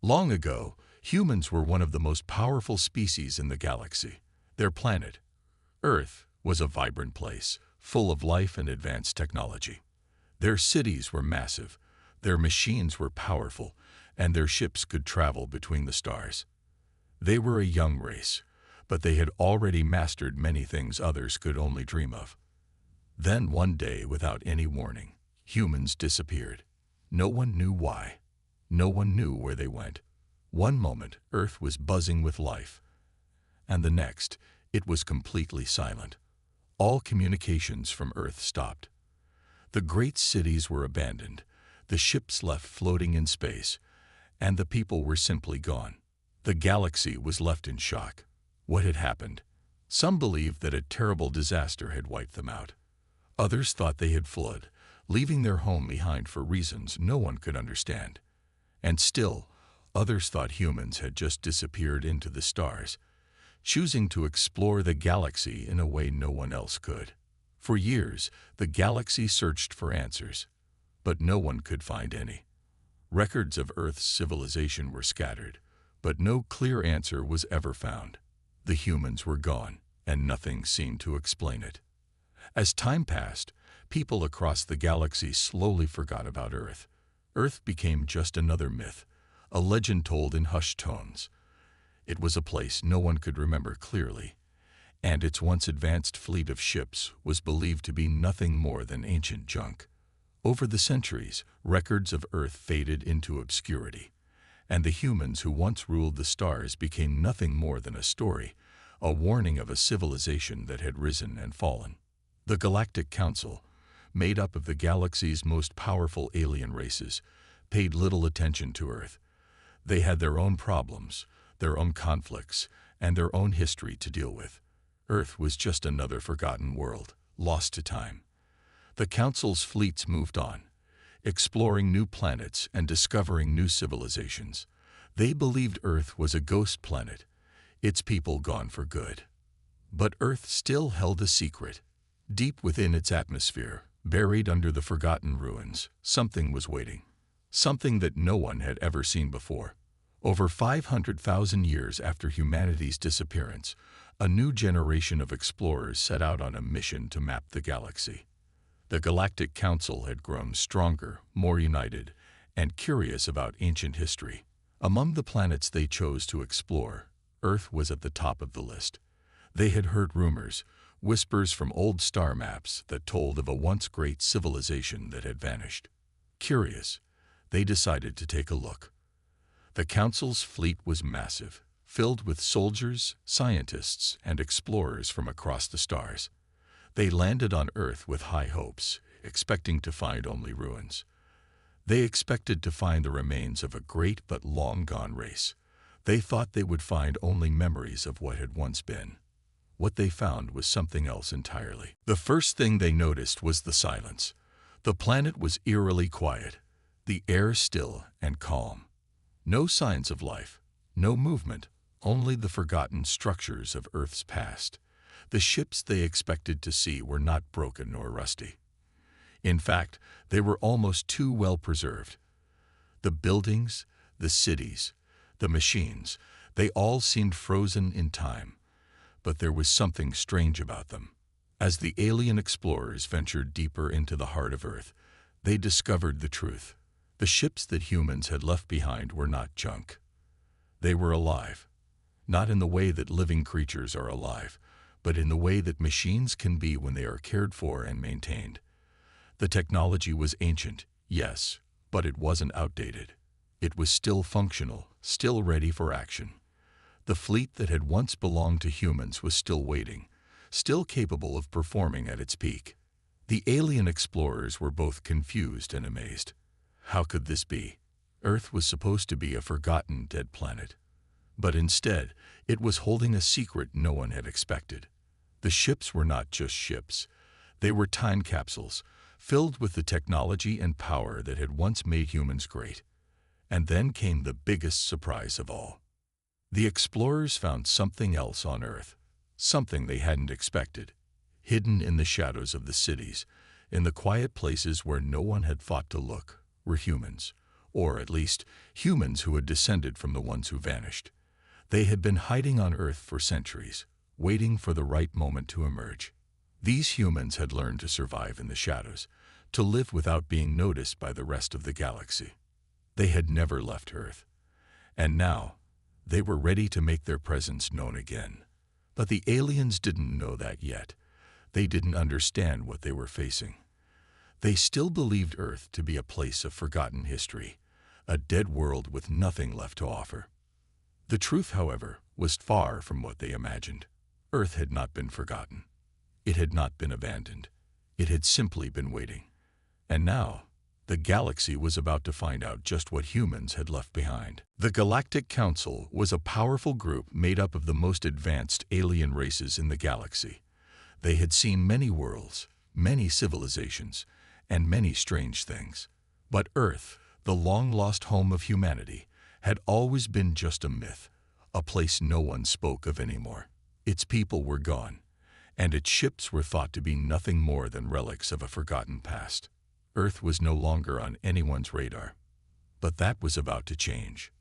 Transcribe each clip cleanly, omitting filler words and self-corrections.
Long ago, humans were one of the most powerful species in the galaxy. Their planet, Earth, was a vibrant place, full of life and advanced technology. Their cities were massive, their machines were powerful, and their ships could travel between the stars. They were a young race, but they had already mastered many things others could only dream of. Then one day, without any warning, humans disappeared. No one knew why. No one knew where they went. One moment, Earth was buzzing with life, and the next, it was completely silent. All communications from Earth stopped. The great cities were abandoned, the ships left floating in space, and the people were simply gone. The galaxy was left in shock. What had happened? Some believed that a terrible disaster had wiped them out. Others thought they had fled, leaving their home behind for reasons no one could understand. And still, others thought humans had just disappeared into the stars, choosing to explore the galaxy in a way no one else could. For years, the galaxy searched for answers, but no one could find any. Records of Earth's civilization were scattered, but no clear answer was ever found. The humans were gone, and nothing seemed to explain it. As time passed, people across the galaxy slowly forgot about Earth. Earth became just another myth, a legend told in hushed tones. It was a place no one could remember clearly, and its once advanced fleet of ships was believed to be nothing more than ancient junk. Over the centuries, records of Earth faded into obscurity, and the humans who once ruled the stars became nothing more than a story, a warning of a civilization that had risen and fallen. The Galactic Council, made up of the galaxy's most powerful alien races, paid little attention to Earth. They had their own problems, their own conflicts, and their own history to deal with. Earth was just another forgotten world, lost to time. The Council's fleets moved on, exploring new planets and discovering new civilizations. They believed Earth was a ghost planet, its people gone for good. But Earth still held a secret. Deep within its atmosphere, buried under the forgotten ruins, something was waiting. Something that no one had ever seen before. Over 500,000 years after humanity's disappearance, a new generation of explorers set out on a mission to map the galaxy. The Galactic Council had grown stronger, more united, and curious about ancient history. Among the planets they chose to explore, Earth was at the top of the list. They had heard rumors, whispers from old star maps that told of a once great civilization that had vanished. Curious, they decided to take a look. The Council's fleet was massive, filled with soldiers, scientists, and explorers from across the stars. They landed on Earth with high hopes, expecting to find only ruins. They expected to find the remains of a great but long-gone race. They thought they would find only memories of what had once been. What they found was something else entirely. The first thing they noticed was the silence. The planet was eerily quiet, the air still and calm. No signs of life, no movement, only the forgotten structures of Earth's past. The ships they expected to see were not broken or rusty. In fact, they were almost too well preserved. The buildings, the cities, the machines, they all seemed frozen in time. But there was something strange about them. As the alien explorers ventured deeper into the heart of Earth, they discovered the truth. The ships that humans had left behind were not junk. They were alive. Not in the way that living creatures are alive, but in the way that machines can be when they are cared for and maintained. The technology was ancient, yes, but it wasn't outdated. It was still functional, still ready for action. The fleet that had once belonged to humans was still waiting, still capable of performing at its peak. The alien explorers were both confused and amazed. How could this be? Earth was supposed to be a forgotten dead planet. But instead, it was holding a secret no one had expected. The ships were not just ships. They were time capsules, filled with the technology and power that had once made humans great. And then came the biggest surprise of all. The explorers found something else on Earth, something they hadn't expected. Hidden in the shadows of the cities, in the quiet places where no one had thought to look, were humans, or at least humans who had descended from the ones who vanished. They had been hiding on Earth for centuries, waiting for the right moment to emerge. These humans had learned to survive in the shadows, to live without being noticed by the rest of the galaxy. They had never left Earth, and now they were ready to make their presence known again. But the aliens didn't know that yet. They didn't understand what they were facing. They still believed Earth to be a place of forgotten history, a dead world with nothing left to offer. The truth, however, was far from what they imagined. Earth had not been forgotten. It had not been abandoned. It had simply been waiting. And now, the galaxy was about to find out just what humans had left behind. The Galactic Council was a powerful group made up of the most advanced alien races in the galaxy. They had seen many worlds, many civilizations, and many strange things. But Earth, the long-lost home of humanity, had always been just a myth, a place no one spoke of anymore. Its people were gone, and its ships were thought to be nothing more than relics of a forgotten past. Earth was no longer on anyone's radar. But that was about to change.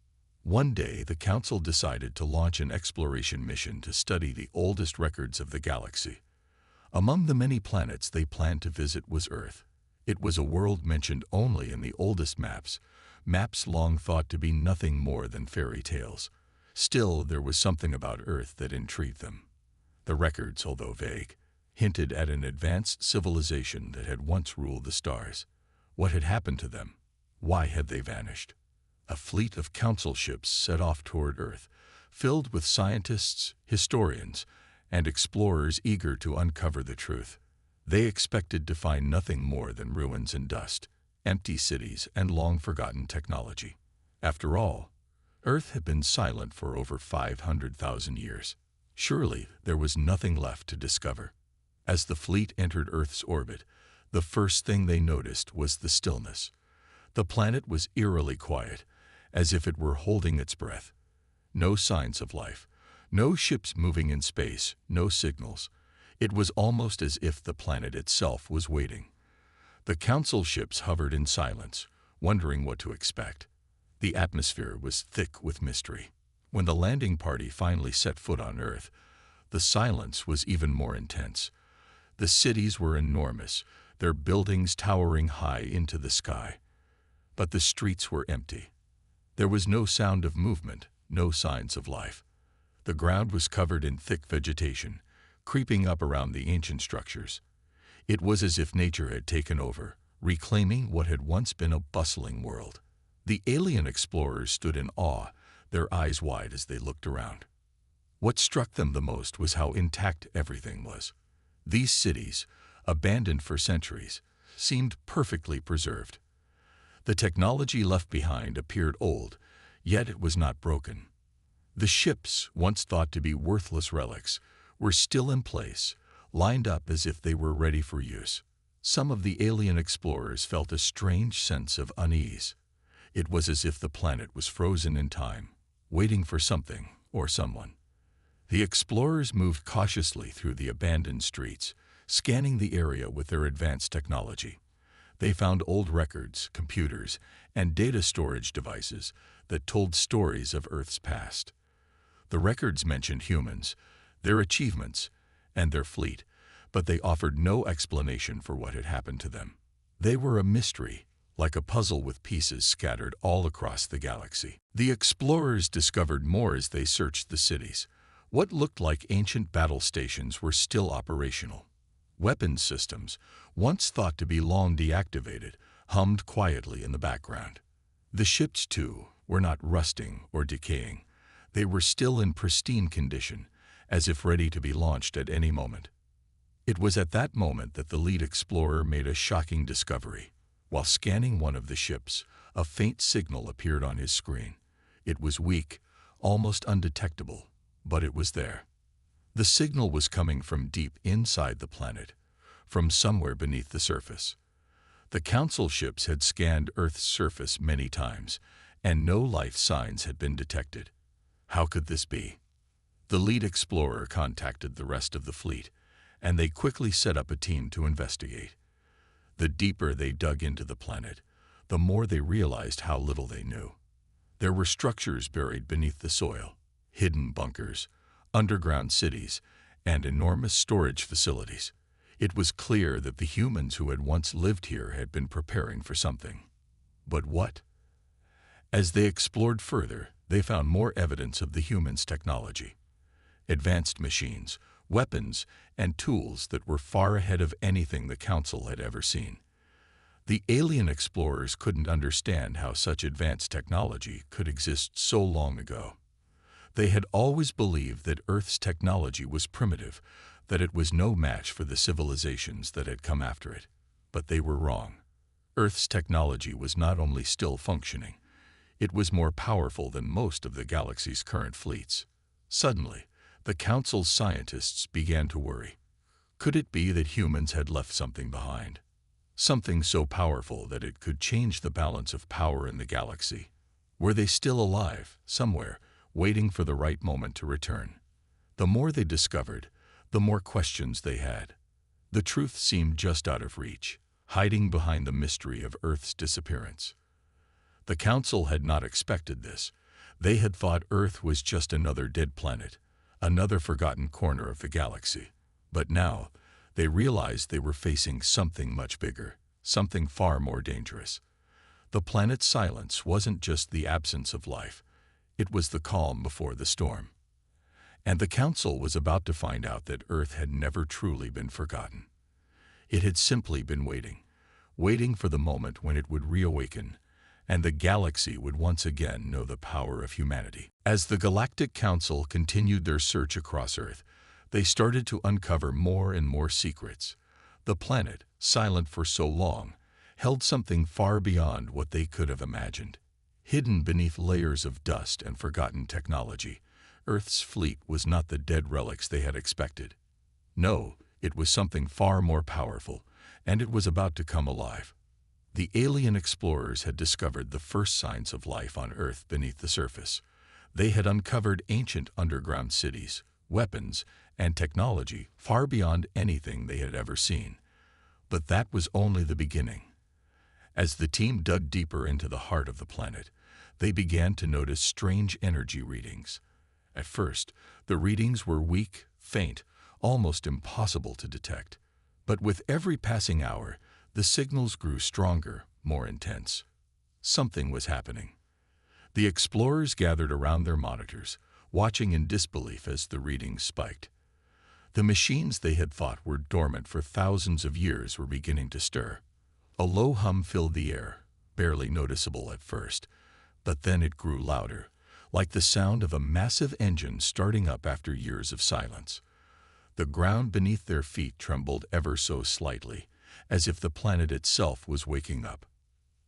One day, the Council decided to launch an exploration mission to study the oldest records of the galaxy. Among the many planets they planned to visit was Earth. It was a world mentioned only in the oldest maps, maps long thought to be nothing more than fairy tales. Still, there was something about Earth that intrigued them. The records, although vague, hinted at an advanced civilization that had once ruled the stars. What had happened to them? Why had they vanished? A fleet of council ships set off toward Earth, filled with scientists, historians, and explorers eager to uncover the truth. They expected to find nothing more than ruins and dust, empty cities, and long-forgotten technology. After all, Earth had been silent for over 500,000 years. Surely there was nothing left to discover. As the fleet entered Earth's orbit, the first thing they noticed was the stillness. The planet was eerily quiet, as if it were holding its breath. No signs of life, no ships moving in space, no signals. It was almost as if the planet itself was waiting. The council ships hovered in silence, wondering what to expect. The atmosphere was thick with mystery. When the landing party finally set foot on Earth, the silence was even more intense. The cities were enormous, their buildings towering high into the sky. But the streets were empty. There was no sound of movement, no signs of life. The ground was covered in thick vegetation, creeping up around the ancient structures. It was as if nature had taken over, reclaiming what had once been a bustling world. The alien explorers stood in awe, their eyes wide as they looked around. What struck them the most was how intact everything was. These cities, abandoned for centuries, seemed perfectly preserved. The technology left behind appeared old, yet it was not broken. The ships, once thought to be worthless relics, were still in place, lined up as if they were ready for use. Some of the alien explorers felt a strange sense of unease. It was as if the planet was frozen in time, waiting for something or someone. The explorers moved cautiously through the abandoned streets, scanning the area with their advanced technology. They found old records, computers, and data storage devices that told stories of Earth's past. The records mentioned humans, their achievements, and their fleet, but they offered no explanation for what had happened to them. They were a mystery, like a puzzle with pieces scattered all across the galaxy. The explorers discovered more as they searched the cities. What looked like ancient battle stations were still operational. Weapons systems, once thought to be long deactivated, hummed quietly in the background. The ships, too, were not rusting or decaying. They were still in pristine condition, as if ready to be launched at any moment. It was at that moment that the lead explorer made a shocking discovery. While scanning one of the ships, a faint signal appeared on his screen. It was weak, almost undetectable, but it was there. The signal was coming from deep inside the planet, from somewhere beneath the surface. The Council ships had scanned Earth's surface many times, and no life signs had been detected. How could this be? The lead explorer contacted the rest of the fleet, and they quickly set up a team to investigate. The deeper they dug into the planet, the more they realized how little they knew. There were structures buried beneath the soil, hidden bunkers, underground cities, and enormous storage facilities. It was clear that the humans who had once lived here had been preparing for something. But what? As they explored further, they found more evidence of the humans' technology. Advanced machines, weapons, and tools that were far ahead of anything the Council had ever seen. The alien explorers couldn't understand how such advanced technology could exist so long ago. They had always believed that Earth's technology was primitive, that it was no match for the civilizations that had come after it. But they were wrong. Earth's technology was not only still functioning, it was more powerful than most of the galaxy's current fleets. Suddenly, the Council's scientists began to worry. Could it be that humans had left something behind? Something so powerful that it could change the balance of power in the galaxy? Were they still alive, somewhere, waiting for the right moment to return? The more they discovered, the more questions they had. The truth seemed just out of reach, hiding behind the mystery of Earth's disappearance. The Council had not expected this. They had thought Earth was just another dead planet, another forgotten corner of the galaxy. But now, they realized they were facing something much bigger, something far more dangerous. The planet's silence wasn't just the absence of life, it was the calm before the storm. And the Council was about to find out that Earth had never truly been forgotten. It had simply been waiting for the moment when it would reawaken, and the galaxy would once again know the power of humanity. As the Galactic Council continued their search across Earth, they started to uncover more and more secrets. The planet, silent for so long, held something far beyond what they could have imagined. Hidden beneath layers of dust and forgotten technology, Earth's fleet was not the dead relics they had expected. No, it was something far more powerful, and it was about to come alive. The alien explorers had discovered the first signs of life on Earth beneath the surface. They had uncovered ancient underground cities, weapons, and technology far beyond anything they had ever seen. But that was only the beginning. As the team dug deeper into the heart of the planet, they began to notice strange energy readings. At first, the readings were weak, faint, almost impossible to detect. But with every passing hour, the signals grew stronger, more intense. Something was happening. The explorers gathered around their monitors, watching in disbelief as the readings spiked. The machines they had thought were dormant for thousands of years were beginning to stir. A low hum filled the air, barely noticeable at first, but then it grew louder, like the sound of a massive engine starting up after years of silence. The ground beneath their feet trembled ever so slightly, as if the planet itself was waking up.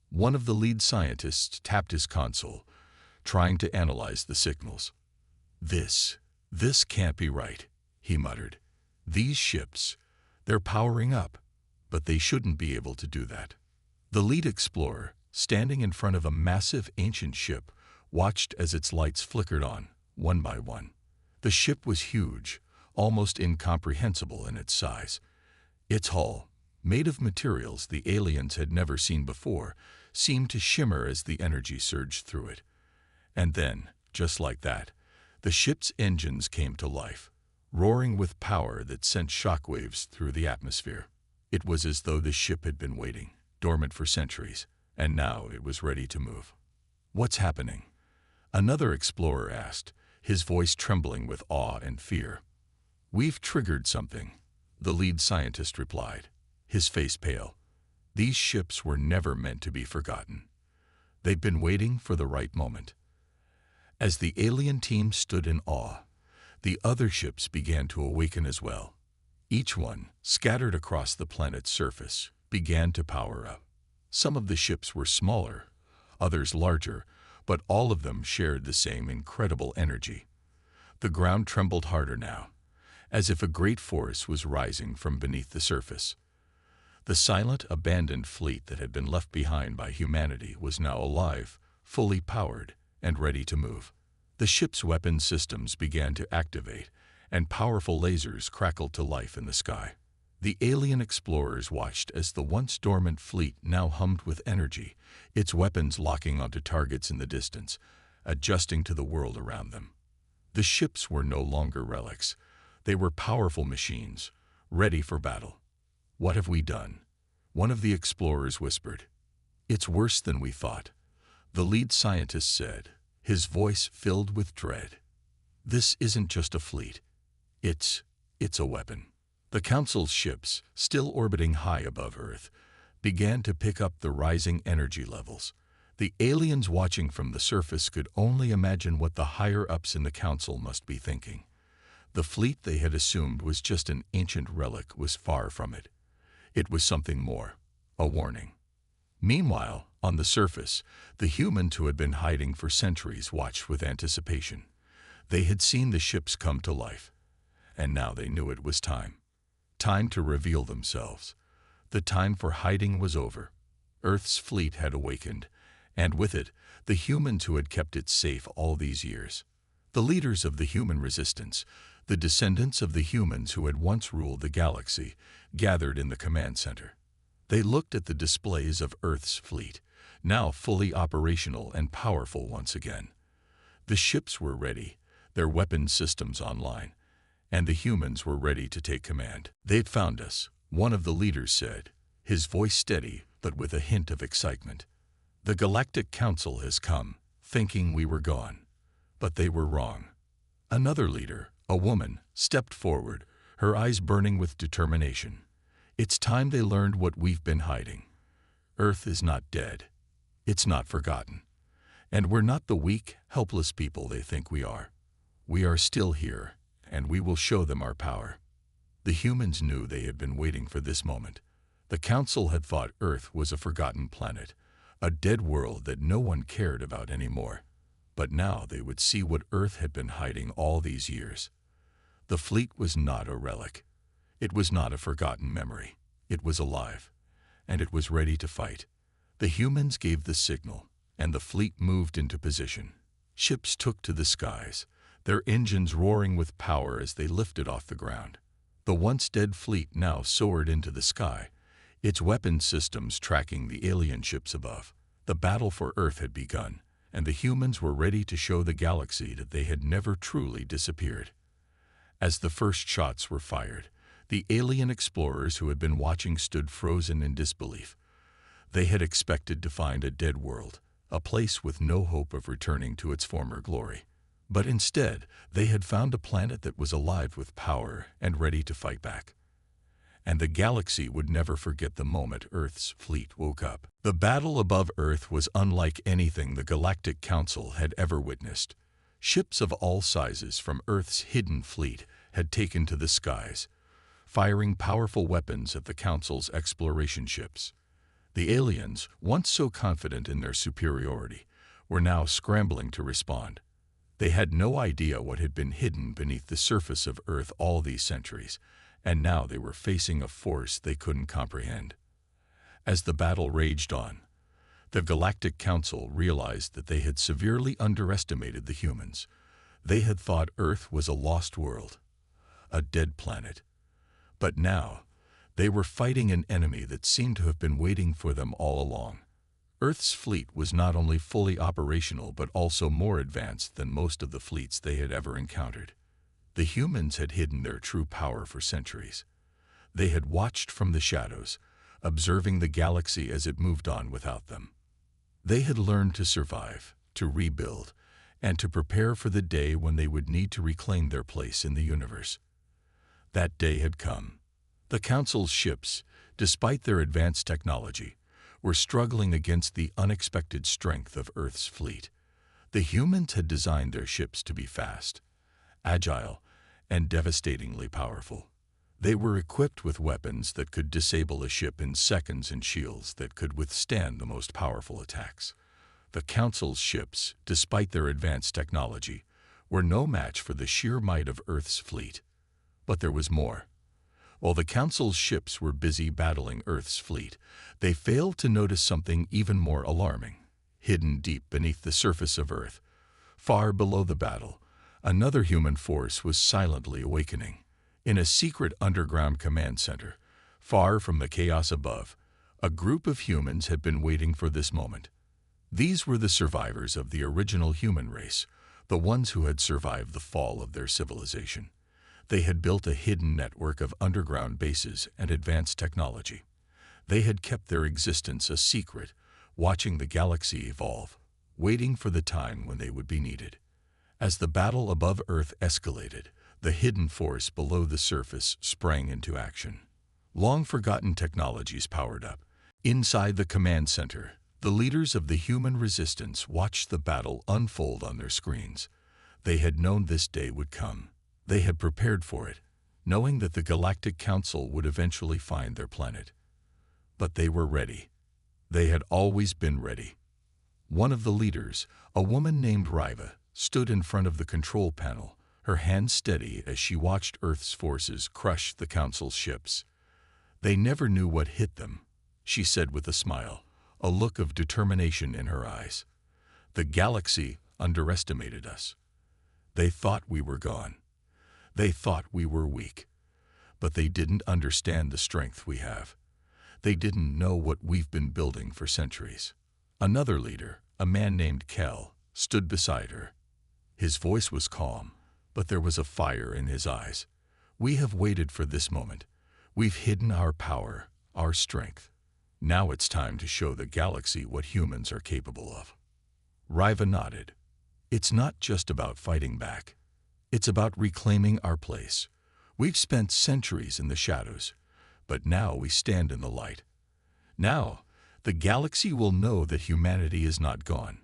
One of the lead scientists tapped his console, trying to analyze the signals. This can't be right," he muttered. "These ships, they're powering up, but they shouldn't be able to do that." The lead explorer, standing in front of a massive ancient ship, watched as its lights flickered on, one by one. The ship was huge, almost incomprehensible in its size. Its hull, made of materials the aliens had never seen before, seemed to shimmer as the energy surged through it. And then, just like that, the ship's engines came to life, roaring with power that sent shockwaves through the atmosphere. It was as though the ship had been waiting, dormant for centuries, and now it was ready to move. "What's happening?" another explorer asked, his voice trembling with awe and fear. "We've triggered something," the lead scientist replied, his face pale. "These ships were never meant to be forgotten. They've been waiting for the right moment." As the alien team stood in awe, the other ships began to awaken as well. Each one, scattered across the planet's surface, began to power up. Some of the ships were smaller, others larger, but all of them shared the same incredible energy. The ground trembled harder now, as if a great force was rising from beneath the surface. The silent, abandoned fleet that had been left behind by humanity was now alive, fully powered, and ready to move. The ship's weapon systems began to activate, and powerful lasers crackled to life in the sky. The alien explorers watched as the once dormant fleet now hummed with energy, its weapons locking onto targets in the distance, adjusting to the world around them. The ships were no longer relics. They were powerful machines, ready for battle. "What have we done?" one of the explorers whispered. "It's worse than we thought," the lead scientist said, his voice filled with dread. "This isn't just a fleet. It's a weapon." The Council's ships, still orbiting high above Earth, began to pick up the rising energy levels. The aliens watching from the surface could only imagine what the higher-ups in the Council must be thinking. The fleet they had assumed was just an ancient relic was far from it. It was something more, a warning. Meanwhile, on the surface, the humans who had been hiding for centuries watched with anticipation. They had seen the ships come to life, and now they knew it was time. Time to reveal themselves. The time for hiding was over. Earth's fleet had awakened, and with it, the humans who had kept it safe all these years. The leaders of the human resistance, the descendants of the humans who had once ruled the galaxy, gathered in the command center. They looked at the displays of Earth's fleet, now fully operational and powerful once again. The ships were ready, their weapon systems online, and the humans were ready to take command. "They'd found us," one of the leaders said, his voice steady but with a hint of excitement. "The Galactic Council has come, thinking we were gone. But they were wrong." Another leader, a woman, stepped forward, her eyes burning with determination. "It's time they learned what we've been hiding. Earth is not dead. It's not forgotten. And we're not the weak, helpless people they think we are. We are still here, and we will show them our power." The humans knew they had been waiting for this moment. The Council had thought Earth was a forgotten planet, a dead world that no one cared about anymore. But now they would see what Earth had been hiding all these years. The fleet was not a relic. It was not a forgotten memory. It was alive, and it was ready to fight. The humans gave the signal, and the fleet moved into position. Ships took to the skies, their engines roaring with power as they lifted off the ground. The once dead fleet now soared into the sky, its weapon systems tracking the alien ships above. The battle for Earth had begun, and the humans were ready to show the galaxy that they had never truly disappeared. As the first shots were fired, the alien explorers who had been watching stood frozen in disbelief. They had expected to find a dead world, a place with no hope of returning to its former glory. But instead, they had found a planet that was alive with power and ready to fight back. And the galaxy would never forget the moment Earth's fleet woke up. The battle above Earth was unlike anything the Galactic Council had ever witnessed. Ships of all sizes from Earth's hidden fleet had taken to the skies, firing powerful weapons at the Council's exploration ships. The aliens, once so confident in their superiority, were now scrambling to respond. They had no idea what had been hidden beneath the surface of Earth all these centuries, and now they were facing a force they couldn't comprehend. As the battle raged on, the Galactic Council realized that they had severely underestimated the humans. They had thought Earth was a lost world, a dead planet. But now, they were fighting an enemy that seemed to have been waiting for them all along. Earth's fleet was not only fully operational but also more advanced than most of the fleets they had ever encountered. The humans had hidden their true power for centuries. They had watched from the shadows, observing the galaxy as it moved on without them. They had learned to survive, to rebuild, and to prepare for the day when they would need to reclaim their place in the universe. That day had come. The Council's ships, despite their advanced technology, were struggling against the unexpected strength of Earth's fleet. The humans had designed their ships to be fast, agile, and devastatingly powerful. They were equipped with weapons that could disable a ship in seconds and shields that could withstand the most powerful attacks. The Council's ships, despite their advanced technology, were no match for the sheer might of Earth's fleet. But there was more. While the Council's ships were busy battling Earth's fleet, they failed to notice something even more alarming. Hidden deep beneath the surface of Earth, far below the battle, another human force was silently awakening. In a secret underground command center, Far from the chaos above, a group of humans had been waiting for this moment. These were the survivors of the original human race, the ones who had survived the fall of their civilization. They had built a hidden network of underground bases and advanced technology. They had kept their existence a secret, watching the galaxy evolve, waiting for the time when they would be needed. As the battle above Earth escalated, the hidden force below the surface sprang into action. Long-forgotten technologies powered up. Inside the command center, the leaders of the human resistance watched the battle unfold on their screens. They had known this day would come. They had prepared for it, knowing that the Galactic Council would eventually find their planet. But they were ready. They had always been ready. One of the leaders, a woman named Riva, stood in front of the control panel, her hands steady as she watched Earth's forces crush the Council's ships. They never knew what hit them, she said with a smile, a look of determination in her eyes. The galaxy underestimated us. They thought we were gone. They thought we were weak. But they didn't understand the strength we have. They didn't know what we've been building for centuries. Another leader, a man named Kel, stood beside her. His voice was calm, but there was a fire in his eyes. We have waited for this moment. We've hidden our power, our strength. Now it's time to show the galaxy what humans are capable of. Riva nodded. It's not just about fighting back. It's about reclaiming our place. We've spent centuries in the shadows, but now we stand in the light. Now, the galaxy will know that humanity is not gone.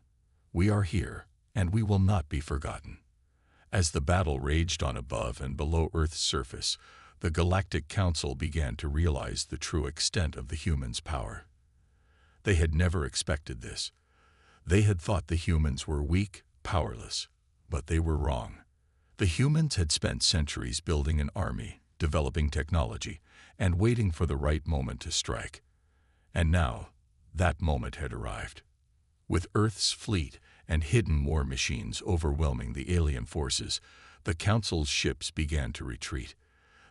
We are here, and we will not be forgotten. As the battle raged on above and below Earth's surface, the Galactic Council began to realize the true extent of the humans' power. They had never expected this. They had thought the humans were weak, powerless, but they were wrong. The humans had spent centuries building an army, developing technology, and waiting for the right moment to strike. And now, that moment had arrived. With Earth's fleet and hidden war machines overwhelming the alien forces, the Council's ships began to retreat.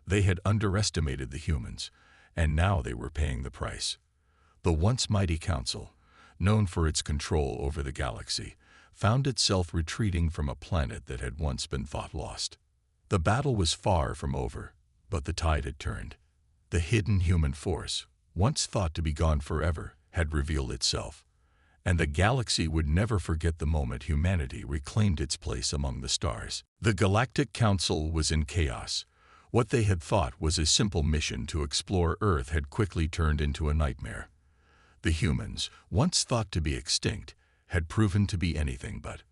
They had underestimated the humans, and now they were paying the price. The once mighty Council, known for its control over the galaxy, found itself retreating from a planet that had once been thought lost. The battle was far from over, but the tide had turned. The hidden human force, once thought to be gone forever, had revealed itself, and the galaxy would never forget the moment humanity reclaimed its place among the stars. The Galactic Council was in chaos. What they had thought was a simple mission to explore Earth had quickly turned into a nightmare. The humans, once thought to be extinct, had proven to be anything but.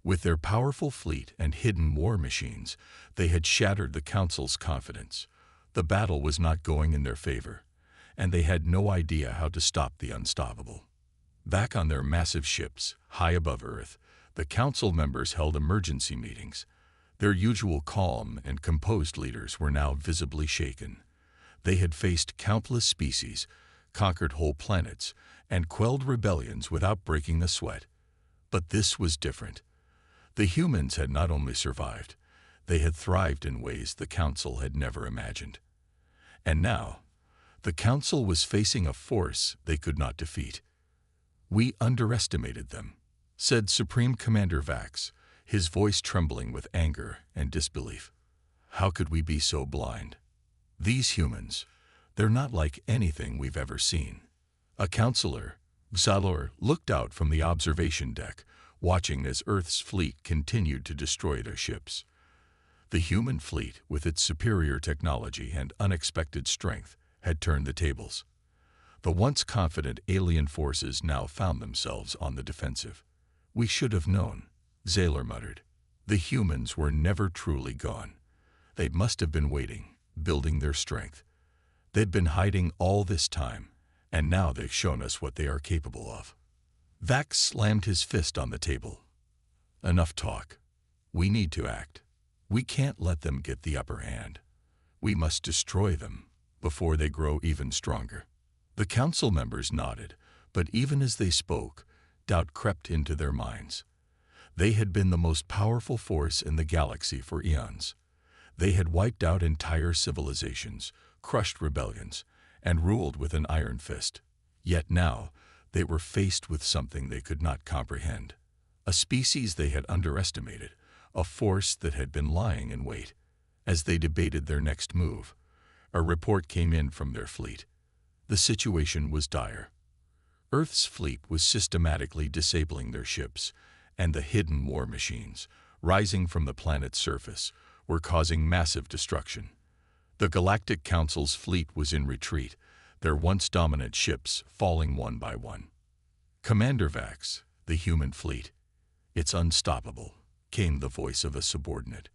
With their powerful fleet and hidden war machines, they had shattered the Council's confidence. The battle was not going in their favor, and they had no idea how to stop the unstoppable. Back on their massive ships, high above Earth, the Council members held emergency meetings. Their usual calm and composed leaders were now visibly shaken. They had faced countless species, conquered whole planets, and quelled rebellions without breaking a sweat. But this was different. The humans had not only survived, they had thrived in ways the Council had never imagined. And now, the Council was facing a force they could not defeat. "We underestimated them," said Supreme Commander Vax, his voice trembling with anger and disbelief. "How could we be so blind? These humans, they're not like anything we've ever seen." A counselor, Xalor, looked out from the observation deck, watching as Earth's fleet continued to destroy their ships. The human fleet, with its superior technology and unexpected strength, had turned the tables. The once confident alien forces now found themselves on the defensive. "We should have known," Xalor muttered. "The humans were never truly gone. They must have been waiting, building their strength. They'd been hiding all this time, and now they've shown us what they are capable of." Vax slammed his fist on the table. "Enough talk. We need to act. We can't let them get the upper hand. We must destroy them before they grow even stronger." The Council members nodded, but even as they spoke, doubt crept into their minds. They had been the most powerful force in the galaxy for eons. They had wiped out entire civilizations, crushed rebellions, and ruled with an iron fist. Yet now, they were faced with something they could not comprehend. A species they had underestimated, a force that had been lying in wait. As they debated their next move, a report came in from their fleet. The situation was dire. Earth's fleet was systematically disabling their ships, and the hidden war machines, rising from the planet's surface, were causing massive destruction. The Galactic Council's fleet was in retreat, their once dominant ships falling one by one. "Commander Vax, the human fleet. It's unstoppable," came the voice of a subordinate.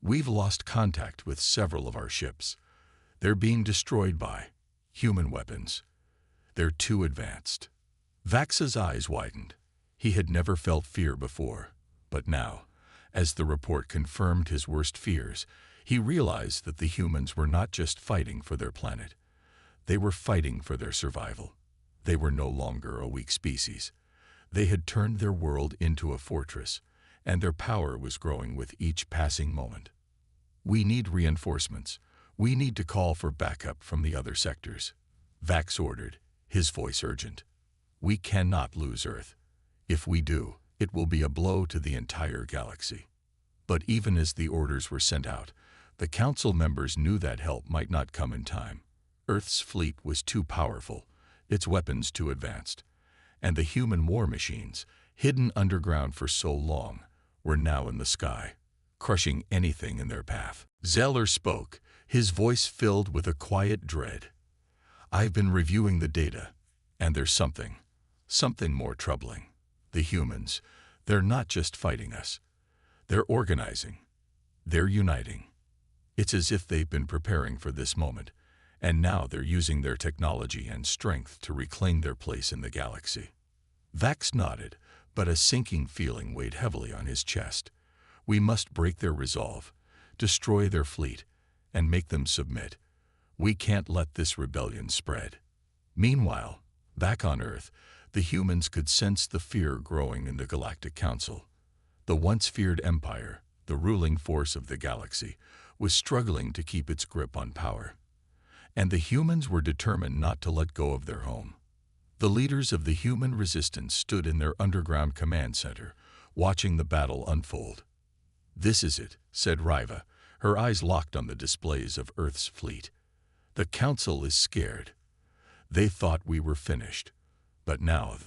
"We've lost contact with several of our ships. They're being destroyed by human weapons. They're too advanced." Vax's eyes widened. He had never felt fear before, but now, as the report confirmed his worst fears, he realized that the humans were not just fighting for their planet. They were fighting for their survival. They were no longer a weak species. They had turned their world into a fortress, and their power was growing with each passing moment. "We need reinforcements. We need to call for backup from the other sectors," Vax ordered, his voice urgent. "We cannot lose Earth. If we do, it will be a blow to the entire galaxy." But even as the orders were sent out, the Council members knew that help might not come in time. Earth's fleet was too powerful, its weapons too advanced, and the human war machines, hidden underground for so long, were now in the sky, crushing anything in their path. Zeller spoke, his voice filled with a quiet dread. "I've been reviewing the data, and there's something more troubling. The humans, they're not just fighting us. They're organizing. They're uniting. It's as if they've been preparing for this moment, and now they're using their technology and strength to reclaim their place in the galaxy." Vax nodded, but a sinking feeling weighed heavily on his chest. "We must break their resolve, destroy their fleet, and make them submit. We can't let this rebellion spread." Meanwhile, back on Earth, the humans could sense the fear growing in the Galactic Council. The once feared Empire, the ruling force of the galaxy, was struggling to keep its grip on power. And the humans were determined not to let go of their home. The leaders of the human resistance stood in their underground command center, watching the battle unfold. "This is it," said Riva, her eyes locked on the displays of Earth's fleet. "The Council is scared. They thought we were finished, but now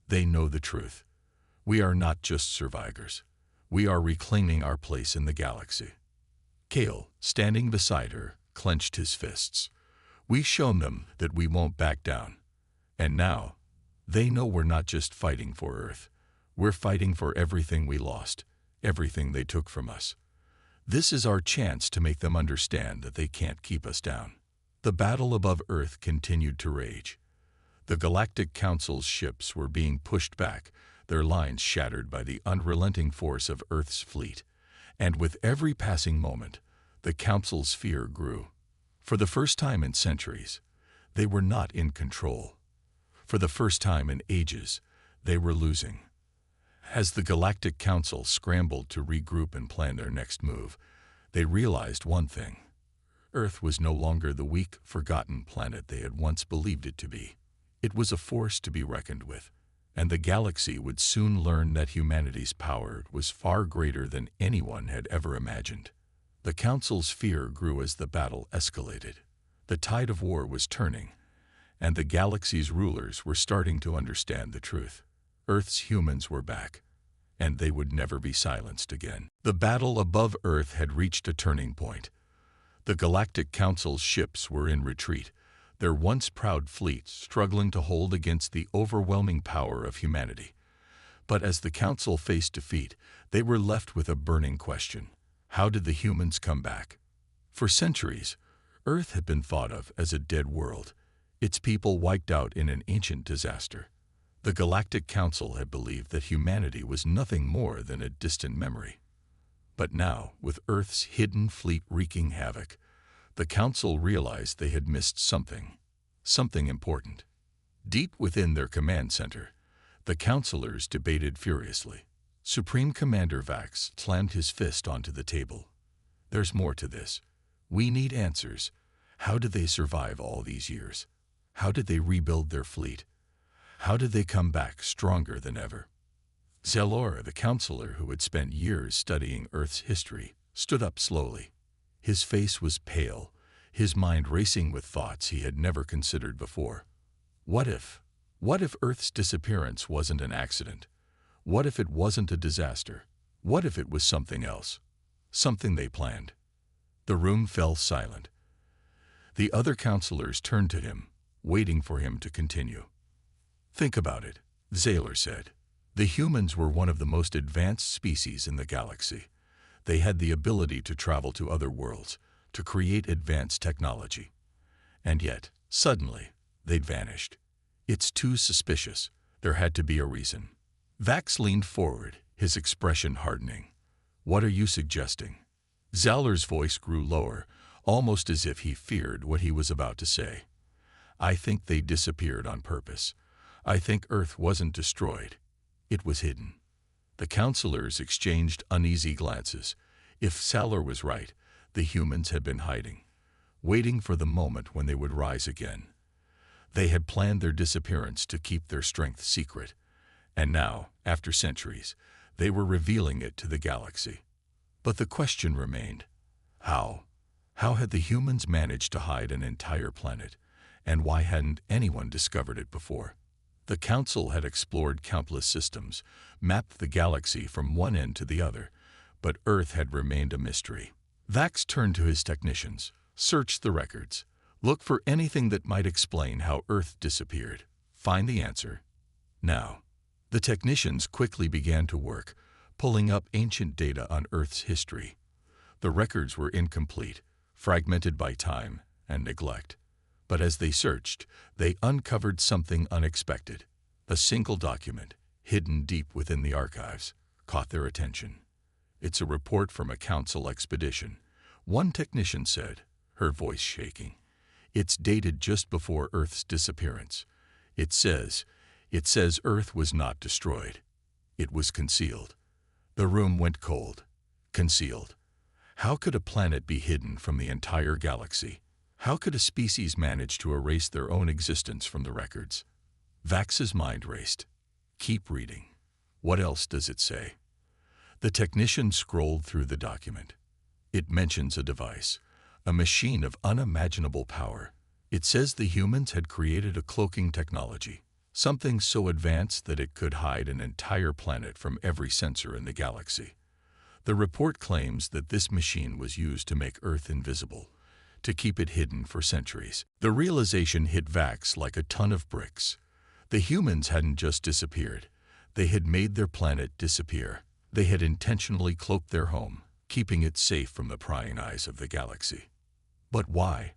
they know the truth. We are not just survivors. We are reclaiming our place in the galaxy." Kale, standing beside her, clenched his fists. "We've shown them that we won't back down. And now, they know we're not just fighting for Earth. We're fighting for everything we lost, everything they took from us. This is our chance to make them understand that they can't keep us down." The battle above Earth continued to rage. The Galactic Council's ships were being pushed back, their lines shattered by the unrelenting force of Earth's fleet. And with every passing moment, the Council's fear grew. For the first time in centuries, they were not in control. For the first time in ages, they were losing. As the Galactic Council scrambled to regroup and plan their next move, they realized one thing. Earth was no longer the weak, forgotten planet they had once believed it to be. It was a force to be reckoned with, and the galaxy would soon learn that humanity's power was far greater than anyone had ever imagined. The Council's fear grew as the battle escalated. The tide of war was turning, and the galaxy's rulers were starting to understand the truth. Earth's humans were back, and they would never be silenced again. The battle above Earth had reached a turning point. The Galactic Council's ships were in retreat, their once proud fleet struggling to hold against the overwhelming power of humanity. But as the Council faced defeat, they were left with a burning question. How did the humans come back? For centuries, Earth had been thought of as a dead world, its people wiped out in an ancient disaster. The Galactic Council had believed that humanity was nothing more than a distant memory. But now, with Earth's hidden fleet wreaking havoc, the Council realized they had missed something important. Deep within their command center, the counselors debated furiously. Supreme Commander Vax slammed his fist onto the table. "There's more to this. We need answers. How did they survive all these years? How did they rebuild their fleet? How did they come back stronger than ever? Zalor, the counselor who had spent years studying Earth's history, stood up slowly. His face was pale, his mind racing with thoughts he had never considered before. What if? What if Earth's disappearance wasn't an accident? What if it wasn't a disaster? What if it was something else? Something they planned? The room fell silent. The other counselors turned to him, waiting for him to continue. Think about it, Zalor said. The humans were one of the most advanced species in the galaxy. They had the ability to travel to other worlds, to create advanced technology. And yet, suddenly, they'd vanished. It's too suspicious. There had to be a reason. Vax leaned forward, his expression hardening. What are you suggesting? Zalor's voice grew lower, almost as if he feared what he was about to say. I think they disappeared on purpose. I think Earth wasn't destroyed. It was hidden. The counselors exchanged uneasy glances. If Zalor was right, the humans had been hiding, waiting for the moment when they would rise again. They had planned their disappearance to keep their strength secret, and now, after centuries, they were revealing it to the galaxy. But the question remained, how? How had the humans managed to hide an entire planet, and why hadn't anyone discovered it before? The Council had explored countless systems, mapped the galaxy from one end to the other, but Earth had remained a mystery. Vax turned to his technicians, searched the records, looked for anything that might explain how Earth disappeared. Find the answer. Now. The technicians quickly began to work, pulling up ancient data on Earth's history. The records were incomplete, fragmented by time and neglect. But as they searched, they uncovered something unexpected. A single document, hidden deep within the archives, caught their attention. It's a report from a council expedition, one technician said, her voice shaking. It's dated just before Earth's disappearance. It says Earth was not destroyed. It was concealed. The room went cold. Concealed. How could a planet be hidden from the entire galaxy? How could a species manage to erase their own existence from the records? Vax's mind raced. Keep reading. What else does it say? The technician scrolled through the document. It mentions a device, a machine of unimaginable power. It says the humans had created a cloaking technology, something so advanced that it could hide an entire planet from every sensor in the galaxy. The report claims that this machine was used to make Earth invisible, to keep it hidden for centuries. The realization hit Vax like a ton of bricks. The humans hadn't just disappeared. They had made their planet disappear. They had intentionally cloaked their home, keeping it safe from the prying eyes of the galaxy. But why?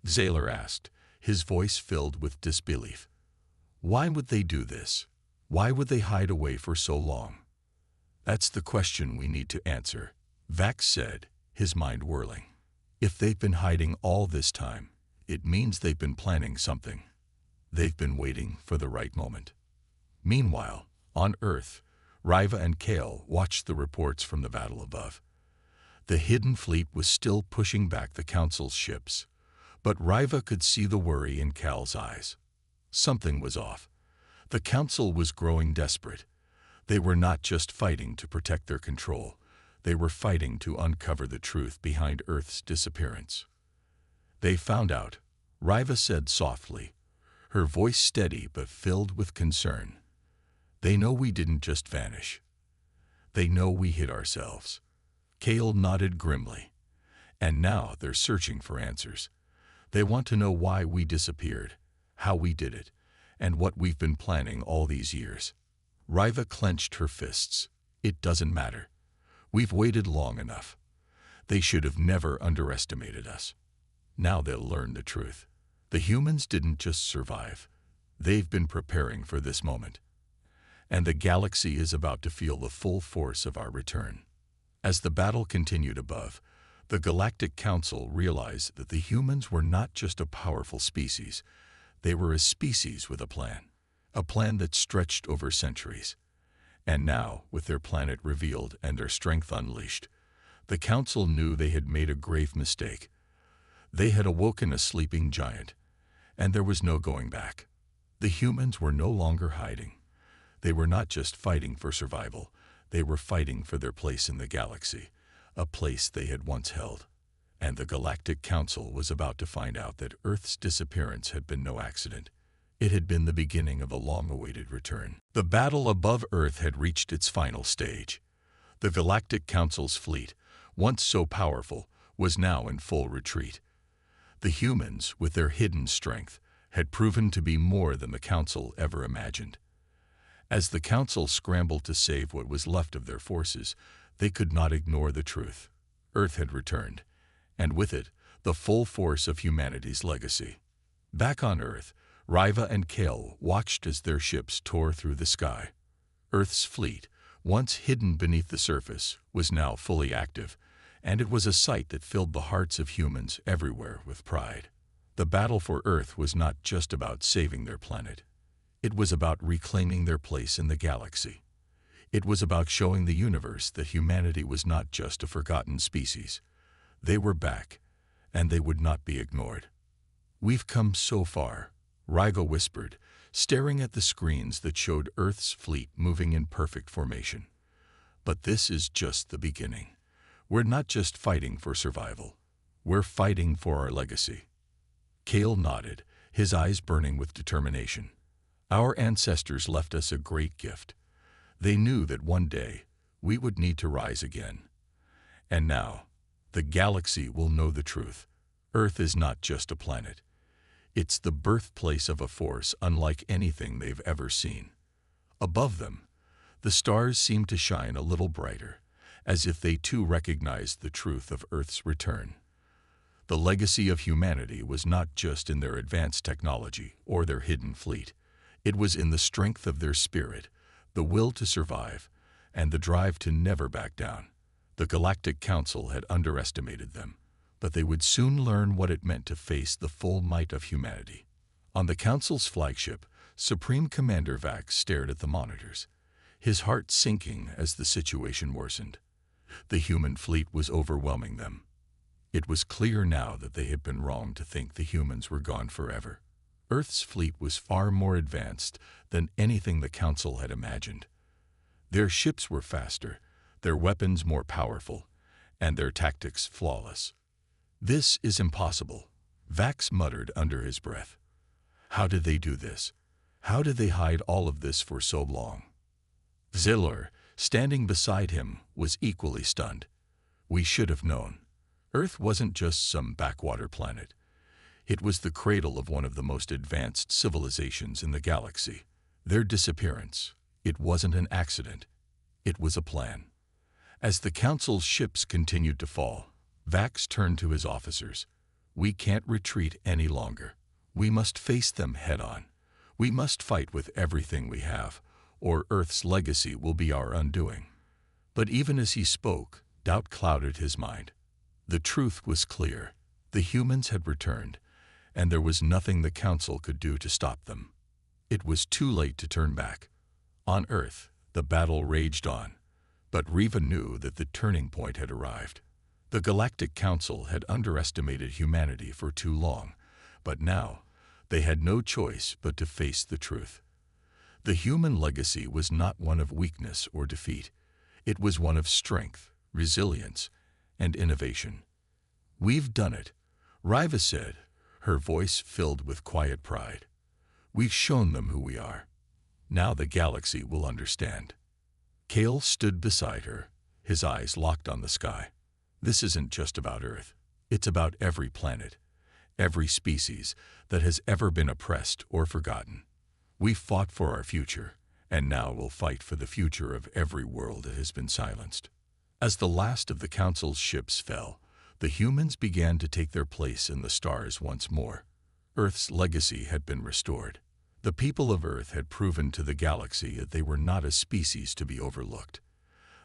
Zalor asked, his voice filled with disbelief. Why would they do this? Why would they hide away for so long? That's the question we need to answer, Vax said, his mind whirling. If they've been hiding all this time, it means they've been planning something. They've been waiting for the right moment. Meanwhile, on Earth, Riva and Kale watched the reports from the battle above. The hidden fleet was still pushing back the Council's ships, but Riva could see the worry in Kal's eyes. Something was off. The Council was growing desperate. They were not just fighting to protect their control. They were fighting to uncover the truth behind Earth's disappearance. They found out, Riva said softly, her voice steady but filled with concern. They know we didn't just vanish. They know we hid ourselves. Kale nodded grimly. And now they're searching for answers. They want to know why we disappeared, how we did it, and what we've been planning all these years. Riva clenched her fists. It doesn't matter. We've waited long enough. They should have never underestimated us. Now they'll learn the truth. The humans didn't just survive. They've been preparing for this moment. And the galaxy is about to feel the full force of our return. As the battle continued above, the Galactic Council realized that the humans were not just a powerful species. They were a species with a plan that stretched over centuries. And now, with their planet revealed and their strength unleashed, the Council knew they had made a grave mistake. They had awoken a sleeping giant, and there was no going back. The humans were no longer hiding. They were not just fighting for survival, they were fighting for their place in the galaxy, a place they had once held. And the Galactic Council was about to find out that Earth's disappearance had been no accident. It had been the beginning of a long-awaited return. The battle above Earth had reached its final stage. The Galactic Council's fleet, once so powerful, was now in full retreat. The humans, with their hidden strength, had proven to be more than the Council ever imagined. As the Council scrambled to save what was left of their forces, they could not ignore the truth. Earth had returned, and with it, the full force of humanity's legacy. Back on Earth, Riva and Kale watched as their ships tore through the sky. Earth's fleet, once hidden beneath the surface, was now fully active, and it was a sight that filled the hearts of humans everywhere with pride. The battle for Earth was not just about saving their planet. It was about reclaiming their place in the galaxy. It was about showing the universe that humanity was not just a forgotten species. They were back, and they would not be ignored. "We've come so far," Riga whispered, staring at the screens that showed Earth's fleet moving in perfect formation. "But this is just the beginning. We're not just fighting for survival. We're fighting for our legacy." Kale nodded, his eyes burning with determination. "Our ancestors left us a great gift. They knew that one day we would need to rise again. And now, the galaxy will know the truth. Earth is not just a planet. It's the birthplace of a force unlike anything they've ever seen." Above them, the stars seemed to shine a little brighter, as if they too recognized the truth of Earth's return. The legacy of humanity was not just in their advanced technology or their hidden fleet. It was in the strength of their spirit, the will to survive, and the drive to never back down. The Galactic Council had underestimated them, but they would soon learn what it meant to face the full might of humanity. On the Council's flagship, Supreme Commander Vax stared at the monitors, his heart sinking as the situation worsened. The human fleet was overwhelming them. It was clear now that they had been wrong to think the humans were gone forever. Earth's fleet was far more advanced than anything the Council had imagined. Their ships were faster, their weapons more powerful, and their tactics flawless. "This is impossible," Vax muttered under his breath. "How did they do this? How did they hide all of this for so long?" Zillor, standing beside him, was equally stunned. "We should have known. Earth wasn't just some backwater planet. It was the cradle of one of the most advanced civilizations in the galaxy. Their disappearance, it wasn't an accident. It was a plan." As the Council's ships continued to fall, Vax turned to his officers. "We can't retreat any longer. We must face them head-on. We must fight with everything we have, or Earth's legacy will be our undoing." But even as he spoke, doubt clouded his mind. The truth was clear. The humans had returned, and there was nothing the Council could do to stop them. It was too late to turn back. On Earth, the battle raged on, but Riva knew that the turning point had arrived. The Galactic Council had underestimated humanity for too long, but now they had no choice but to face the truth. The human legacy was not one of weakness or defeat. It was one of strength, resilience, and innovation. "We've done it," Riva said, her voice filled with quiet pride. "We've shown them who we are. Now the galaxy will understand." Kale stood beside her, his eyes locked on the sky. "This isn't just about Earth. It's about every planet, every species that has ever been oppressed or forgotten. We fought for our future, and now we'll fight for the future of every world that has been silenced." As the last of the Council's ships fell, the humans began to take their place in the stars once more. Earth's legacy had been restored. The people of Earth had proven to the galaxy that they were not a species to be overlooked.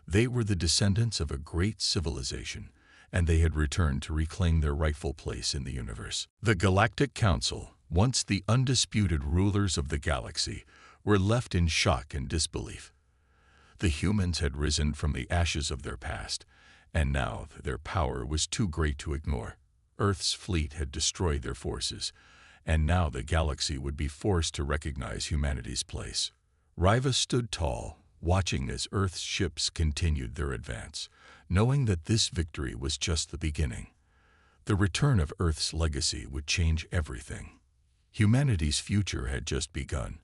They were the descendants of a great civilization, and they had returned to reclaim their rightful place in the universe. The Galactic Council, once the undisputed rulers of the galaxy, were left in shock and disbelief. The humans had risen from the ashes of their past, and now their power was too great to ignore. Earth's fleet had destroyed their forces, and now the galaxy would be forced to recognize humanity's place. Riva stood tall, watching as Earth's ships continued their advance, knowing that this victory was just the beginning. The return of Earth's legacy would change everything. Humanity's future had just begun,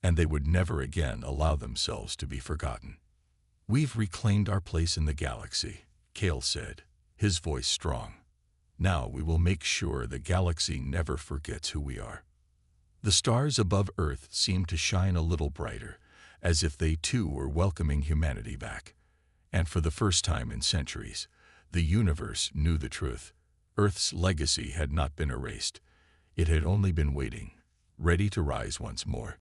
and they would never again allow themselves to be forgotten. "We've reclaimed our place in the galaxy," Kale said, his voice strong. "Now we will make sure the galaxy never forgets who we are." The stars above Earth seemed to shine a little brighter, as if they too were welcoming humanity back. And for the first time in centuries, the universe knew the truth. Earth's legacy had not been erased. It had only been waiting, ready to rise once more.